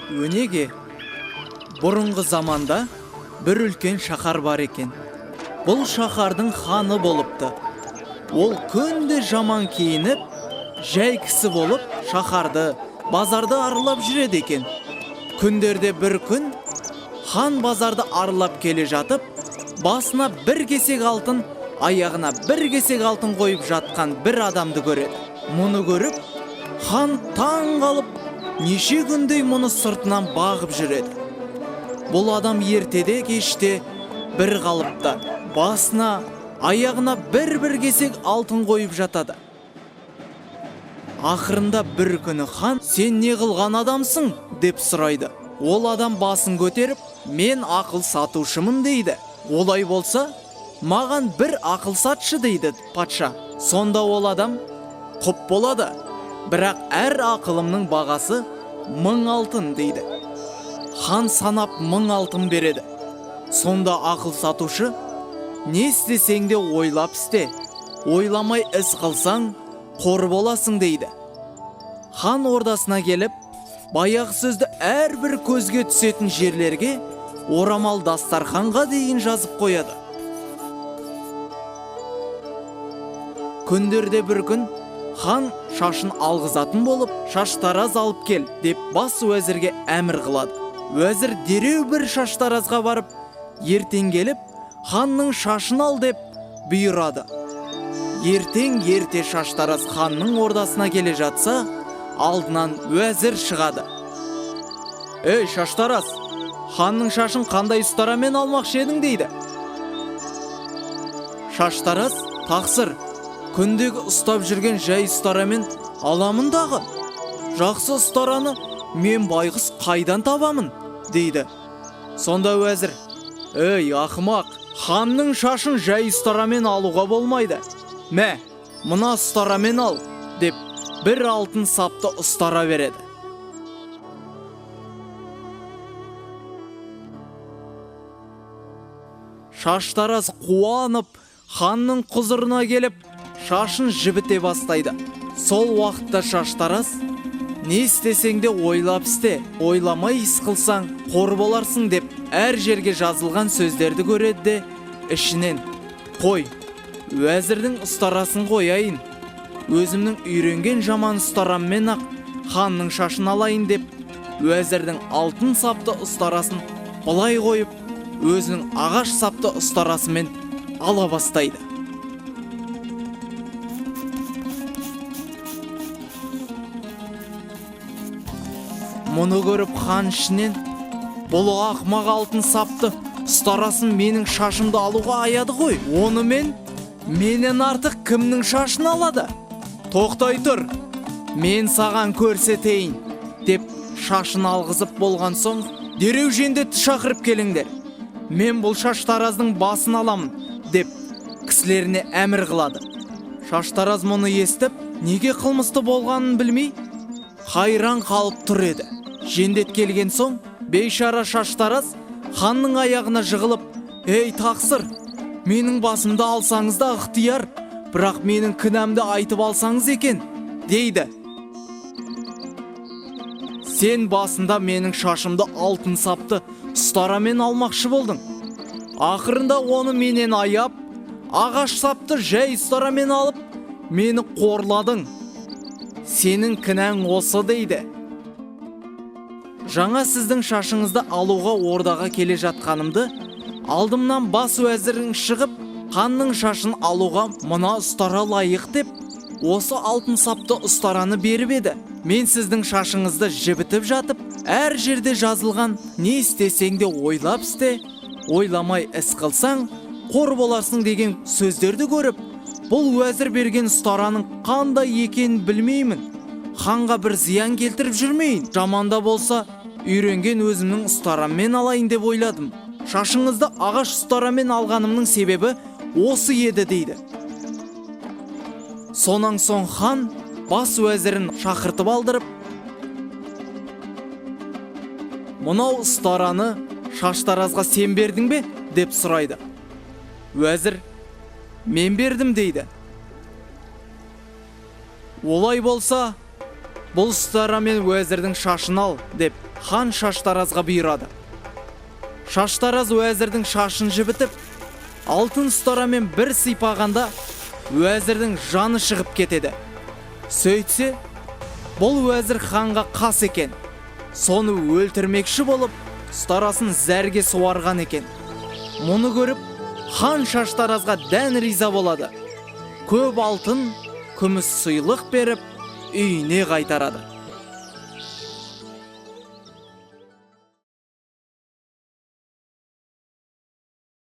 Өнеге, бұрынғы заманда бір үлкен шаһар бар екен. Бұл шаһардың ханы болыпты. Ол күнде жаман киініп, жай кісі болып, шаһарды, базарды аралап жүреді екен. Күндерде бір күн хан базарды аралап келе жатып, басына бір кесек алтын, аяғына бір кесек алтын қойып жатқан бір адамды көреді. Мұны көріп, хан таң қалып, неше күндей мұны сыртынан бағып жүреді. Бұл адам ертеде кеште бір қалыпта, басына, аяғына бір кесек алтын қойып жатады. Ақырында бір күні хан, сен не қылған адамсың? Деп сұрайды. Ол адам басын көтеріп, мен ақыл сатушымын дейді. Олай болса, маған бір ақыл сатшы дейді патша. Сонда ол адам, құп болады, бірақ әр ақылымның бағасы 1000 алтын дейді. Хан санап 1000 алтын береді. Сонда ақыл сатушы, не істесең де ойлап істе, ойламай іс қылсаң, қор боласың дейді. Хан ордасына келіп, баяғы сөзді әрбір көзге түсетін жерлерге орамал дастарханға дейін жазып қояды. Күндерде бір күн хан шашын алғызатын болып, шаштараз алып кел деп бас уәзірге әмір қылады. Уәзір дереу бір шаштаразға барып, ертең келіп, ханның шашын ал деп бұйырады. Ертең ерте шаштараз ханның ордасына келе жатса, алдынан уәзір шығады. Ей, шаштараз, ханның шашын қандай ұстарамен алмақшы едің дейді. Шаштараз, тақсыр, күндегі ұстап жүрген жай ұстарамен аламын дағы. Жақсы ұстараны мен байғұс қайдан табамын дейді. Сонда уәзір, ей ақымақ, ханның шашын жай ұстарамен алуға болмайды. Мә, мына ұстарамен ал деп бір алтын сапты ұстара береді. Шаштараз қуанып, ханның құзырына келіп, шашын жібіте бастайды. Сол уақытта шаштараз, не істесең де ойлап істе, ойламай іс қылсаң, қор боларсың деп әр жерге жазылған сөздерді көреді де, ішінен, қой, уәзірдің ұстарасын қояйын, өзімнің үйренген жаман ұстараммен ақ ханның шашын алайын деп, уәзірдің алтын сапты ұстарасын былай қойып, өзінің ағаш сапты ұстарасымен ала бастайды. Мұны көріп хан ішінен, бұл ақымақ алтын сапты ұстарасын менің шашымды алуға аяды ғой. Онымен менен артық кімнің шашын алады? Тоқтай тұр, мен саған көрсетейін деп шашын алғызып болған соң, дереу жендетті шақырып келіңдер. Мен бұл шаштараздың басын аламын деп кісілеріне әмір қылады. Шаштараз мұны естіп, неге қылмысты болғанын білмей, қайран қалып тұр еді. Жендет келген соң, бейшара шаштараз ханның аяғына жығылып, ей тақсыр, менің басымды алсаңыз да ықтияр, бірақ менің кінәмді айтып алсаңыз екен, дейді. Сен басында менің шашымды алтын сапты ұстарамен алмақшы болдың. Ақырында оны менен аяп, ағаш сапты жай ұстарамен алып, мені қорладың. Сенің кінәң осы дейді. Жаңа сіздің шашыңызды алуға ордаға келе жатқанымды, алдымнан бас уәзірің шығып, ханның шашын алуға мына ұстара лайық деп, осы алтын сапты ұстараны беріп еді. Мен сіздің шашыңызды жібітіп жатып, әр жерде жазылған не істесең де ойлап істе, ойламай іс қылсаң, қор боларсың деген сөздерді көріп, бұл уәзір берген ұстараның қандай екенін білмеймін. Ханға бір зиян келтіріп жүрмейін. Жаманда болса, үйренген өзімнің ұстараммен алайын деп ойладым. Шашыңызды ағаш ұстарамен алғанымның себебі осы еді дейді. Сонан соң хан бас уәзірін шақыртып алдырып, мынау ұстараны шаштаразға сен бердің бе? Деп сұрайды. Уәзір, мен бердім дейді. Олай болса, бұл ұстарамен уәзірдің шашын ал деп хан Шаштаразға бұйырады. Шаштараз уәзірдің шашын жібітіп, алтын ұстарамен бір сипағанда уәзірдің жаны шығып кетеді. Сөйтсе, бұл уәзір ханға қас екен. Соны өлтірмекші болып, ұстарасын зәрге суарған екен. Мұны көріп, хан Шаштаразға дән риза болады. Көп алтын, күміс сыйлық беріп, үйіне қайтарады.